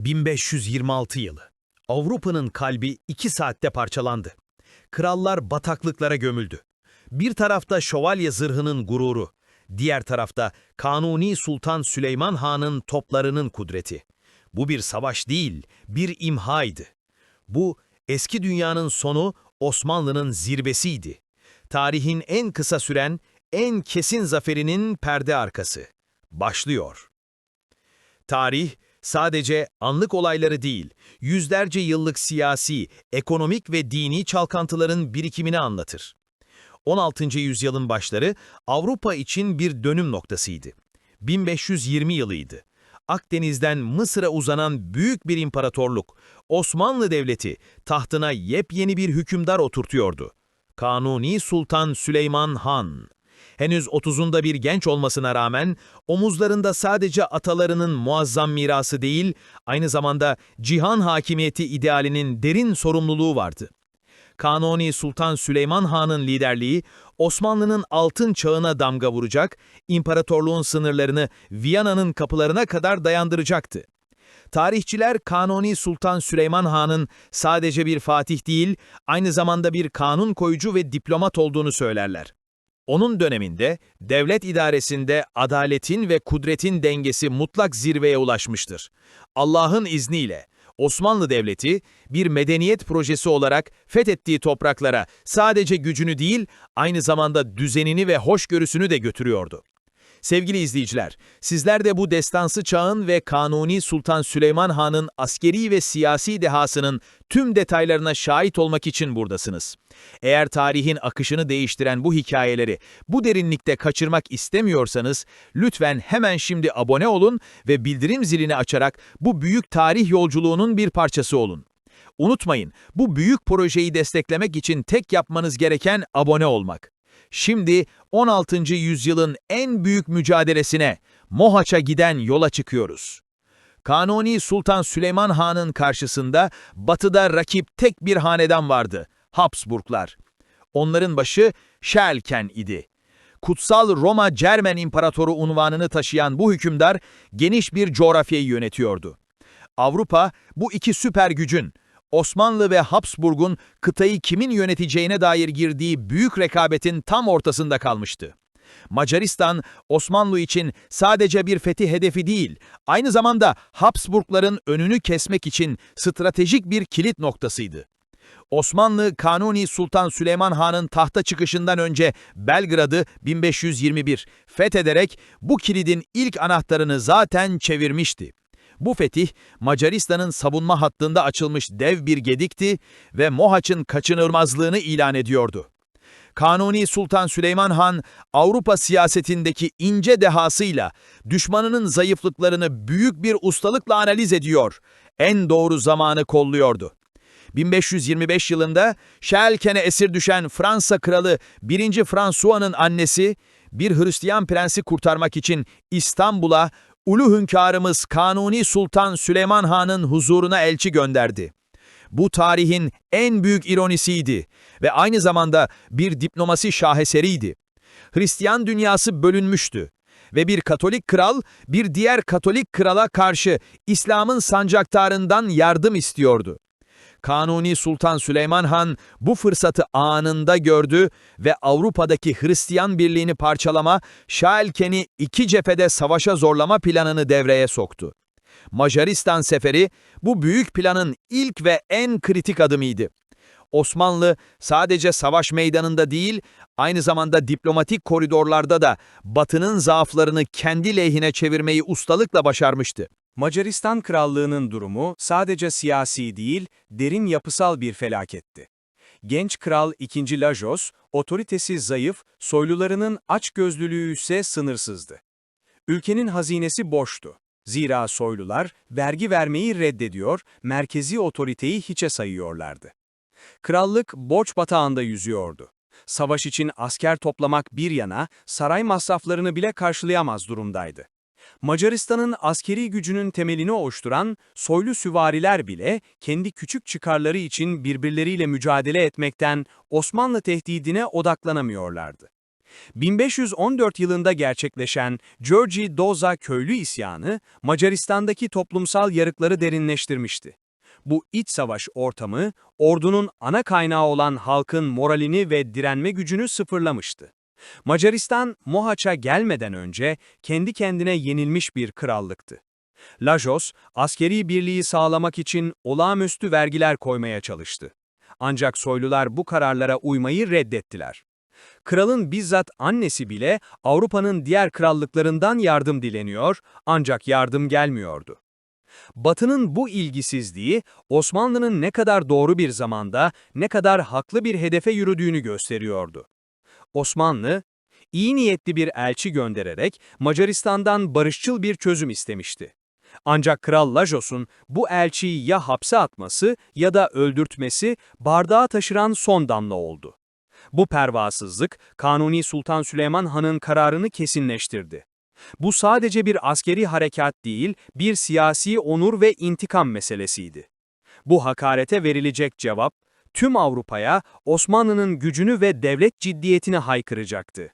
1526 yılı. Avrupa'nın kalbi 2 saatte parçalandı. Krallar bataklıklara gömüldü. Bir tarafta şövalye zırhının gururu, diğer tarafta Kanuni Sultan Süleyman Han'ın toplarının kudreti. Bu bir savaş değil, bir imhaydı. Bu, eski dünyanın sonu, Osmanlı'nın zirvesiydi. Tarihin en kısa süren, en kesin zaferinin perde arkası. Başlıyor. Tarih, sadece anlık olayları değil, yüzlerce yıllık siyasi, ekonomik ve dini çalkantıların birikimini anlatır. 16. yüzyılın başları Avrupa için bir dönüm noktasıydı. 1520 yılıydı. Akdeniz'den Mısır'a uzanan büyük bir imparatorluk, Osmanlı Devleti, tahtına yepyeni bir hükümdar oturtuyordu. Kanuni Sultan Süleyman Han. Henüz 30'unda bir genç olmasına rağmen, omuzlarında sadece atalarının muazzam mirası değil, aynı zamanda cihan hakimiyeti idealinin derin sorumluluğu vardı. Kanuni Sultan Süleyman Han'ın liderliği, Osmanlı'nın altın çağına damga vuracak, imparatorluğun sınırlarını Viyana'nın kapılarına kadar dayandıracaktı. Tarihçiler Kanuni Sultan Süleyman Han'ın sadece bir fatih değil, aynı zamanda bir kanun koyucu ve diplomat olduğunu söylerler. Onun döneminde devlet idaresinde adaletin ve kudretin dengesi mutlak zirveye ulaşmıştır. Allah'ın izniyle Osmanlı Devleti bir medeniyet projesi olarak fethettiği topraklara sadece gücünü değil, aynı zamanda düzenini ve hoşgörüsünü de götürüyordu. Sevgili izleyiciler, sizler de bu destansı çağın ve Kanuni Sultan Süleyman Han'ın askeri ve siyasi dehasının tüm detaylarına şahit olmak için buradasınız. Eğer tarihin akışını değiştiren bu hikayeleri bu derinlikte kaçırmak istemiyorsanız, lütfen hemen şimdi abone olun ve bildirim zilini açarak bu büyük tarih yolculuğunun bir parçası olun. Unutmayın, bu büyük projeyi desteklemek için tek yapmanız gereken abone olmak. Şimdi 16. yüzyılın en büyük mücadelesine, Mohaç'a giden yola çıkıyoruz. Kanuni Sultan Süleyman Han'ın karşısında batıda rakip tek bir hanedan vardı, Habsburglar. Onların başı Şerlken idi. Kutsal Roma Cermen İmparatoru unvanını taşıyan bu hükümdar geniş bir coğrafyayı yönetiyordu. Avrupa bu iki süper gücün, Osmanlı ve Habsburg'un kıtayı kimin yöneteceğine dair girdiği büyük rekabetin tam ortasında kalmıştı. Macaristan, Osmanlı için sadece bir fetih hedefi değil, aynı zamanda Habsburgların önünü kesmek için stratejik bir kilit noktasıydı. Osmanlı, Kanuni Sultan Süleyman Han'ın tahta çıkışından önce Belgrad'ı 1521 fethederek bu kilidin ilk anahtarını zaten çevirmişti. Bu fetih, Macaristan'ın savunma hattında açılmış dev bir gedikti ve Mohaç'ın kaçınılmazlığını ilan ediyordu. Kanuni Sultan Süleyman Han, Avrupa siyasetindeki ince dehasıyla düşmanının zayıflıklarını büyük bir ustalıkla analiz ediyor, en doğru zamanı kolluyordu. 1525 yılında Şerlken'e esir düşen Fransa kralı 1. François'nın annesi, bir Hristiyan prensi kurtarmak için İstanbul'a Ulu Hünkârımız Kanuni Sultan Süleyman Han'ın huzuruna elçi gönderdi. Bu tarihin en büyük ironisiydi ve aynı zamanda bir diplomasi şaheseriydi. Hristiyan dünyası bölünmüştü ve bir Katolik kral bir diğer Katolik krala karşı İslam'ın sancaktarından yardım istiyordu. Kanuni Sultan Süleyman Han bu fırsatı anında gördü ve Avrupa'daki Hristiyan birliğini parçalama, Şerlken'i iki cephede savaşa zorlama planını devreye soktu. Macaristan seferi bu büyük planın ilk ve en kritik adımıydı. Osmanlı sadece savaş meydanında değil, aynı zamanda diplomatik koridorlarda da Batı'nın zaaflarını kendi lehine çevirmeyi ustalıkla başarmıştı. Macaristan Krallığı'nın durumu sadece siyasi değil, derin yapısal bir felaketti. Genç Kral II. Lajos, otoritesi zayıf, soylularının açgözlülüğü ise sınırsızdı. Ülkenin hazinesi boştu. Zira soylular vergi vermeyi reddediyor, merkezi otoriteyi hiçe sayıyorlardı. Krallık borç batağında yüzüyordu. Savaş için asker toplamak bir yana, saray masraflarını bile karşılayamaz durumdaydı. Macaristan'ın askeri gücünün temelini oluşturan soylu süvariler bile kendi küçük çıkarları için birbirleriyle mücadele etmekten Osmanlı tehdidine odaklanamıyorlardı. 1514 yılında gerçekleşen György Doza köylü isyanı, Macaristan'daki toplumsal yarıkları derinleştirmişti. Bu iç savaş ortamı, ordunun ana kaynağı olan halkın moralini ve direnme gücünü sıfırlamıştı. Macaristan, Mohaç'a gelmeden önce kendi kendine yenilmiş bir krallıktı. Lajos, askeri birliği sağlamak için olağanüstü vergiler koymaya çalıştı. Ancak soylular bu kararlara uymayı reddettiler. Kralın bizzat annesi bile Avrupa'nın diğer krallıklarından yardım dileniyor, ancak yardım gelmiyordu. Batı'nın bu ilgisizliği, Osmanlı'nın ne kadar doğru bir zamanda, ne kadar haklı bir hedefe yürüdüğünü gösteriyordu. Osmanlı, iyi niyetli bir elçi göndererek Macaristan'dan barışçıl bir çözüm istemişti. Ancak Kral Lajos'un bu elçiyi ya hapse atması ya da öldürtmesi bardağı taşıran son damla oldu. Bu pervasızlık, Kanuni Sultan Süleyman Han'ın kararını kesinleştirdi. Bu sadece bir askeri harekat değil, bir siyasi onur ve intikam meselesiydi. Bu hakarete verilecek cevap, tüm Avrupa'ya Osmanlı'nın gücünü ve devlet ciddiyetini haykıracaktı.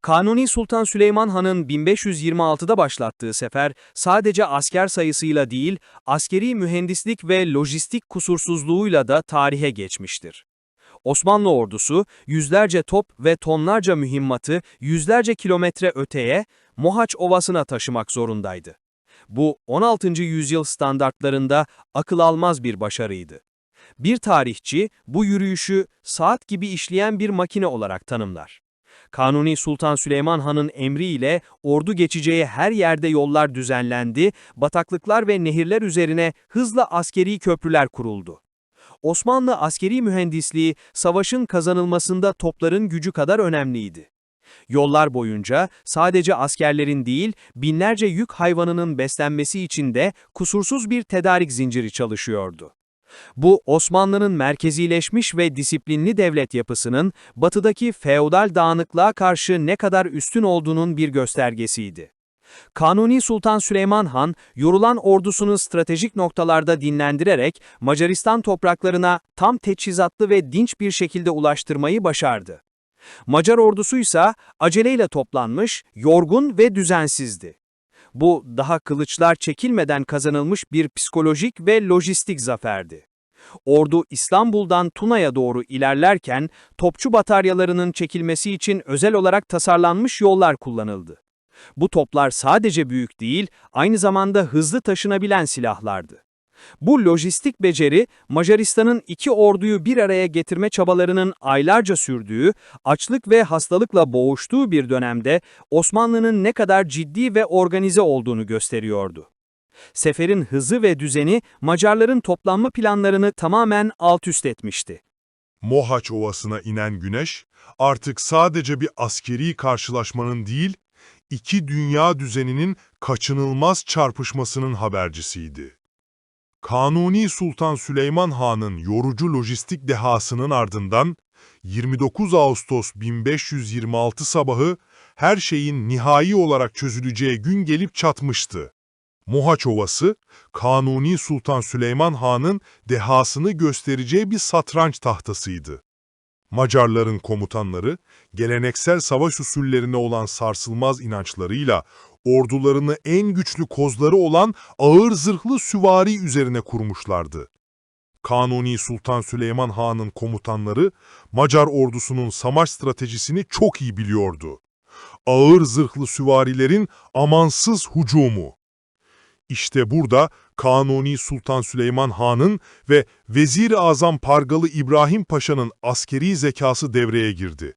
Kanuni Sultan Süleyman Han'ın 1526'da başlattığı sefer sadece asker sayısıyla değil, askeri mühendislik ve lojistik kusursuzluğuyla da tarihe geçmiştir. Osmanlı ordusu yüzlerce top ve tonlarca mühimmatı yüzlerce kilometre öteye, Mohaç Ovası'na taşımak zorundaydı. Bu 16. yüzyıl standartlarında akıl almaz bir başarıydı. Bir tarihçi bu yürüyüşü saat gibi işleyen bir makine olarak tanımlar. Kanuni Sultan Süleyman Han'ın emriyle ordu geçeceği her yerde yollar düzenlendi, bataklıklar ve nehirler üzerine hızla askeri köprüler kuruldu. Osmanlı askeri mühendisliği savaşın kazanılmasında topların gücü kadar önemliydi. Yollar boyunca sadece askerlerin değil, binlerce yük hayvanının beslenmesi için de kusursuz bir tedarik zinciri çalışıyordu. Bu, Osmanlı'nın merkezileşmiş ve disiplinli devlet yapısının, batıdaki feodal dağınıklığa karşı ne kadar üstün olduğunun bir göstergesiydi. Kanuni Sultan Süleyman Han, yorulan ordusunu stratejik noktalarda dinlendirerek Macaristan topraklarına tam teçhizatlı ve dinç bir şekilde ulaştırmayı başardı. Macar ordusuysa aceleyle toplanmış, yorgun ve düzensizdi. Bu, daha kılıçlar çekilmeden kazanılmış bir psikolojik ve lojistik zaferdi. Ordu İstanbul'dan Tuna'ya doğru ilerlerken, topçu bataryalarının çekilmesi için özel olarak tasarlanmış yollar kullanıldı. Bu toplar sadece büyük değil, aynı zamanda hızlı taşınabilen silahlardı. Bu lojistik beceri, Macaristan'ın iki orduyu bir araya getirme çabalarının aylarca sürdüğü, açlık ve hastalıkla boğuştuğu bir dönemde Osmanlı'nın ne kadar ciddi ve organize olduğunu gösteriyordu. Seferin hızı ve düzeni Macarların toplanma planlarını tamamen alt-üst etmişti. Mohaç Ovası'na inen güneş, artık sadece bir askeri karşılaşmanın değil, iki dünya düzeninin kaçınılmaz çarpışmasının habercisiydi. Kanuni Sultan Süleyman Han'ın yorucu lojistik dehasının ardından, 29 Ağustos 1526 sabahı her şeyin nihai olarak çözüleceği gün gelip çatmıştı. Mohaç Ovası, Kanuni Sultan Süleyman Han'ın dehasını göstereceği bir satranç tahtasıydı. Macarların komutanları, geleneksel savaş usullerine olan sarsılmaz inançlarıyla, ordularını en güçlü kozları olan ağır zırhlı süvari üzerine kurmuşlardı. Kanuni Sultan Süleyman Han'ın komutanları, Macar ordusunun savaş stratejisini çok iyi biliyordu. Ağır zırhlı süvarilerin amansız hücumu. İşte burada Kanuni Sultan Süleyman Han'ın ve Vezir-i Azam Pargalı İbrahim Paşa'nın askeri zekası devreye girdi.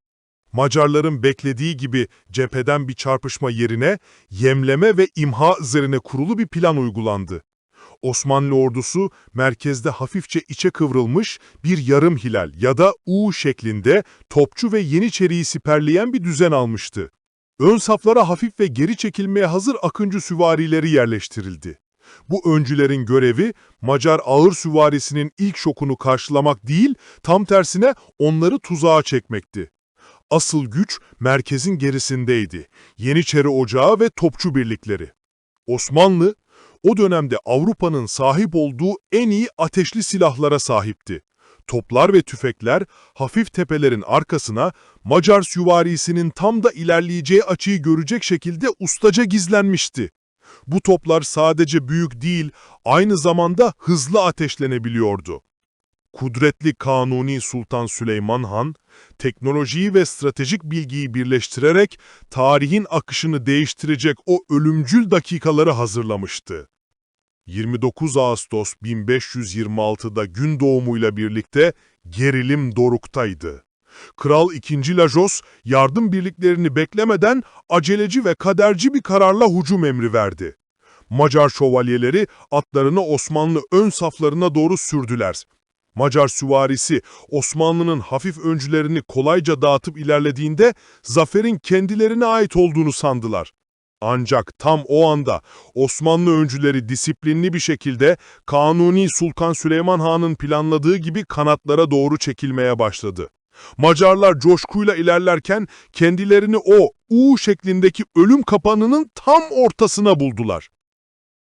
Macarların beklediği gibi cepheden bir çarpışma yerine yemleme ve imha üzerine kurulu bir plan uygulandı. Osmanlı ordusu merkezde hafifçe içe kıvrılmış bir yarım hilal ya da U şeklinde topçu ve yeniçeriyi siperleyen bir düzen almıştı. Ön saflara hafif ve geri çekilmeye hazır akıncı süvarileri yerleştirildi. Bu öncülerin görevi Macar ağır süvarisinin ilk şokunu karşılamak değil, tam tersine onları tuzağa çekmekti. Asıl güç merkezin gerisindeydi. Yeniçeri Ocağı ve topçu birlikleri. Osmanlı, o dönemde Avrupa'nın sahip olduğu en iyi ateşli silahlara sahipti. Toplar ve tüfekler hafif tepelerin arkasına Macar süvarisinin tam da ilerleyeceği açıyı görecek şekilde ustaca gizlenmişti. Bu toplar sadece büyük değil, aynı zamanda hızlı ateşlenebiliyordu. Kudretli Kanuni Sultan Süleyman Han, teknolojiyi ve stratejik bilgiyi birleştirerek tarihin akışını değiştirecek o ölümcül dakikaları hazırlamıştı. 29 Ağustos 1526'da gün doğumuyla birlikte gerilim doruktaydı. Kral II. Lajos, yardım birliklerini beklemeden aceleci ve kaderci bir kararla hücum emri verdi. Macar şövalyeleri atlarını Osmanlı ön saflarına doğru sürdüler. Macar süvarisi Osmanlı'nın hafif öncülerini kolayca dağıtıp ilerlediğinde zaferin kendilerine ait olduğunu sandılar. Ancak tam o anda Osmanlı öncüleri disiplinli bir şekilde Kanuni Sultan Süleyman Han'ın planladığı gibi kanatlara doğru çekilmeye başladı. Macarlar coşkuyla ilerlerken kendilerini o U şeklindeki ölüm kapanının tam ortasına buldular.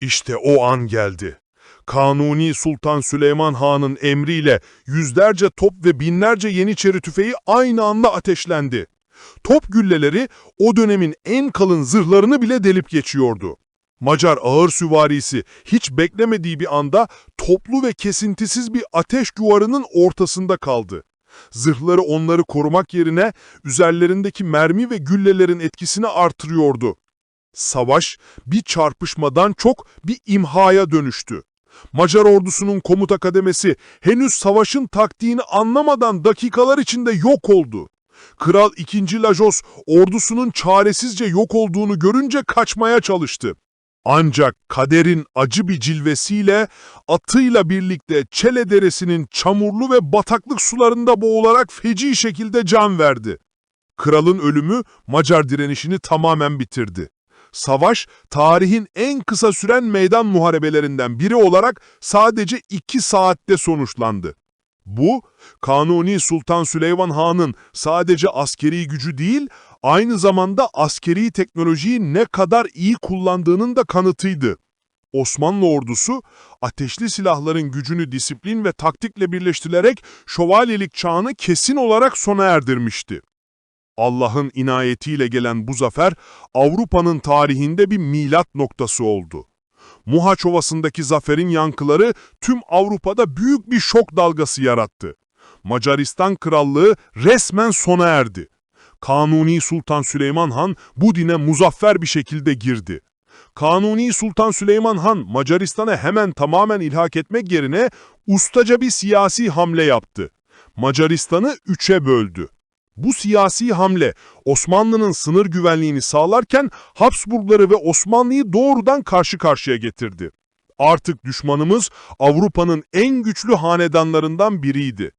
İşte o an geldi. Kanuni Sultan Süleyman Han'ın emriyle yüzlerce top ve binlerce Yeniçeri tüfeği aynı anda ateşlendi. Top gülleleri o dönemin en kalın zırhlarını bile delip geçiyordu. Macar ağır süvarisi hiç beklemediği bir anda toplu ve kesintisiz bir ateş duvarının ortasında kaldı. Zırhları onları korumak yerine üzerlerindeki mermi ve güllelerin etkisini artırıyordu. Savaş bir çarpışmadan çok bir imhaya dönüştü. Macar ordusunun komuta kademesi henüz savaşın taktiğini anlamadan dakikalar içinde yok oldu. Kral II. Lajos ordusunun çaresizce yok olduğunu görünce kaçmaya çalıştı. Ancak kaderin acı bir cilvesiyle atıyla birlikte Çele Deresi'nin çamurlu ve bataklık sularında boğularak feci şekilde can verdi. Kralın ölümü Macar direnişini tamamen bitirdi. Savaş, tarihin en kısa süren meydan muharebelerinden biri olarak sadece 2 saatte sonuçlandı. Bu, Kanuni Sultan Süleyman Han'ın sadece askeri gücü değil, aynı zamanda askeri teknolojiyi ne kadar iyi kullandığının da kanıtıydı. Osmanlı ordusu, ateşli silahların gücünü disiplin ve taktikle birleştirerek şövalyelik çağını kesin olarak sona erdirmişti. Allah'ın inayetiyle gelen bu zafer, Avrupa'nın tarihinde bir milat noktası oldu. Mohaç Ovası'ndaki zaferin yankıları tüm Avrupa'da büyük bir şok dalgası yarattı. Macaristan Krallığı resmen sona erdi. Kanuni Sultan Süleyman Han bu dine muzaffer bir şekilde girdi. Kanuni Sultan Süleyman Han Macaristan'ı hemen tamamen ilhak etmek yerine ustaca bir siyasi hamle yaptı. Macaristan'ı 3'e böldü. Bu siyasi hamle Osmanlı'nın sınır güvenliğini sağlarken Habsburgları ve Osmanlı'yı doğrudan karşı karşıya getirdi. Artık düşmanımız Avrupa'nın en güçlü hanedanlarından biriydi.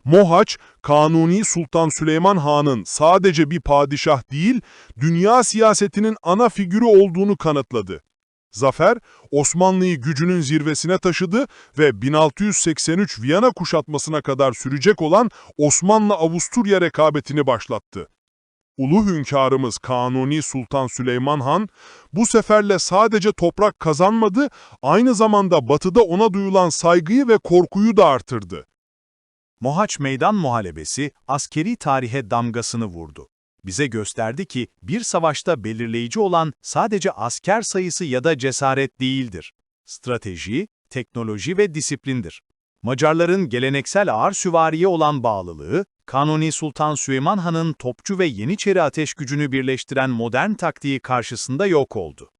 Mohaç, Kanuni Sultan Süleyman Han'ın sadece bir padişah değil, dünya siyasetinin ana figürü olduğunu kanıtladı. Zafer, Osmanlı'yı gücünün zirvesine taşıdı ve 1683 Viyana kuşatmasına kadar sürecek olan Osmanlı-Avusturya rekabetini başlattı. Ulu hünkârımız Kanuni Sultan Süleyman Han, bu seferle sadece toprak kazanmadı, aynı zamanda batıda ona duyulan saygıyı ve korkuyu da artırdı. Mohaç Meydan Muharebesi askeri tarihe damgasını vurdu. Bize gösterdi ki bir savaşta belirleyici olan sadece asker sayısı ya da cesaret değildir. Strateji, teknoloji ve disiplindir. Macarların geleneksel ağır süvariye olan bağlılığı, Kanuni Sultan Süleyman Han'ın topçu ve Yeniçeri ateş gücünü birleştiren modern taktiği karşısında yok oldu.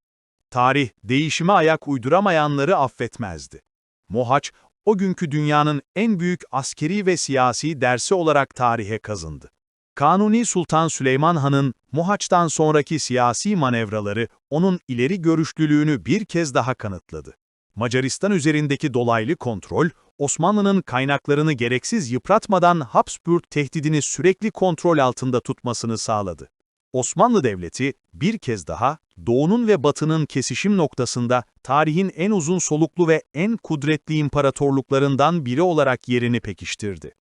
Tarih, değişime ayak uyduramayanları affetmezdi. Mohaç, o günkü dünyanın en büyük askeri ve siyasi dersi olarak tarihe kazındı. Kanuni Sultan Süleyman Han'ın Mohaç'tan sonraki siyasi manevraları onun ileri görüşlülüğünü bir kez daha kanıtladı. Macaristan üzerindeki dolaylı kontrol, Osmanlı'nın kaynaklarını gereksiz yıpratmadan Habsburg tehdidini sürekli kontrol altında tutmasını sağladı. Osmanlı Devleti bir kez daha Doğu'nun ve Batı'nın kesişim noktasında tarihin en uzun soluklu ve en kudretli imparatorluklarından biri olarak yerini pekiştirdi.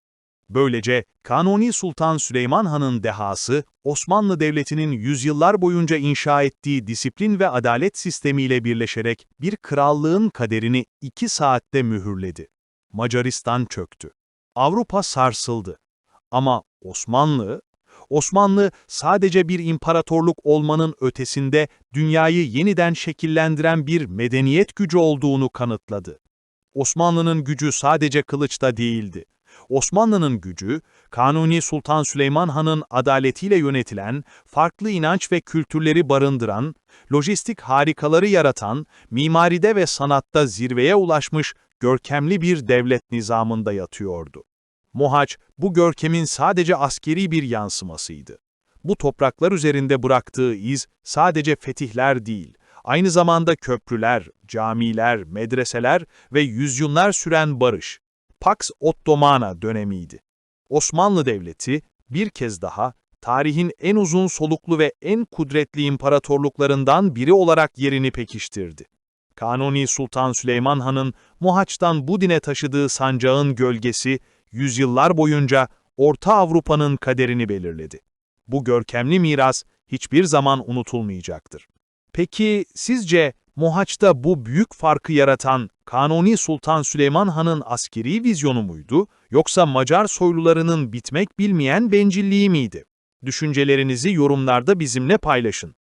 Böylece Kanuni Sultan Süleyman Han'ın dehası, Osmanlı Devleti'nin yüzyıllar boyunca inşa ettiği disiplin ve adalet sistemiyle birleşerek bir krallığın kaderini 2 saatte mühürledi. Macaristan çöktü. Avrupa sarsıldı. Ama Osmanlı sadece bir imparatorluk olmanın ötesinde dünyayı yeniden şekillendiren bir medeniyet gücü olduğunu kanıtladı. Osmanlı'nın gücü sadece kılıçta değildi. Osmanlı'nın gücü, Kanuni Sultan Süleyman Han'ın adaletiyle yönetilen, farklı inanç ve kültürleri barındıran, lojistik harikaları yaratan, mimaride ve sanatta zirveye ulaşmış görkemli bir devlet nizamında yatıyordu. Mohaç, bu görkemin sadece askeri bir yansımasıydı. Bu topraklar üzerinde bıraktığı iz sadece fetihler değil, aynı zamanda köprüler, camiler, medreseler ve yüzyıllar süren barış, Pax Ottomana dönemiydi. Osmanlı Devleti, bir kez daha, tarihin en uzun soluklu ve en kudretli imparatorluklarından biri olarak yerini pekiştirdi. Kanuni Sultan Süleyman Han'ın Mohaç'tan Budin'e taşıdığı sancağın gölgesi, yüzyıllar boyunca Orta Avrupa'nın kaderini belirledi. Bu görkemli miras hiçbir zaman unutulmayacaktır. Peki sizce Mohaç'ta bu büyük farkı yaratan Kanuni Sultan Süleyman Han'ın askeri vizyonu muydu, yoksa Macar soylularının bitmek bilmeyen bencilliği miydi? Düşüncelerinizi yorumlarda bizimle paylaşın.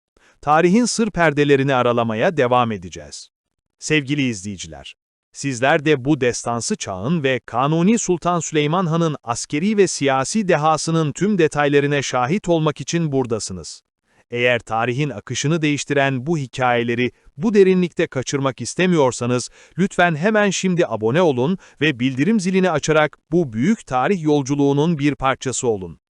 Tarihin sır perdelerini aralamaya devam edeceğiz. Sevgili izleyiciler, sizler de bu destansı çağın ve Kanuni Sultan Süleyman Han'ın askeri ve siyasi dehasının tüm detaylarına şahit olmak için buradasınız. Eğer tarihin akışını değiştiren bu hikayeleri bu derinlikte kaçırmak istemiyorsanız, lütfen hemen şimdi abone olun ve bildirim zilini açarak bu büyük tarih yolculuğunun bir parçası olun.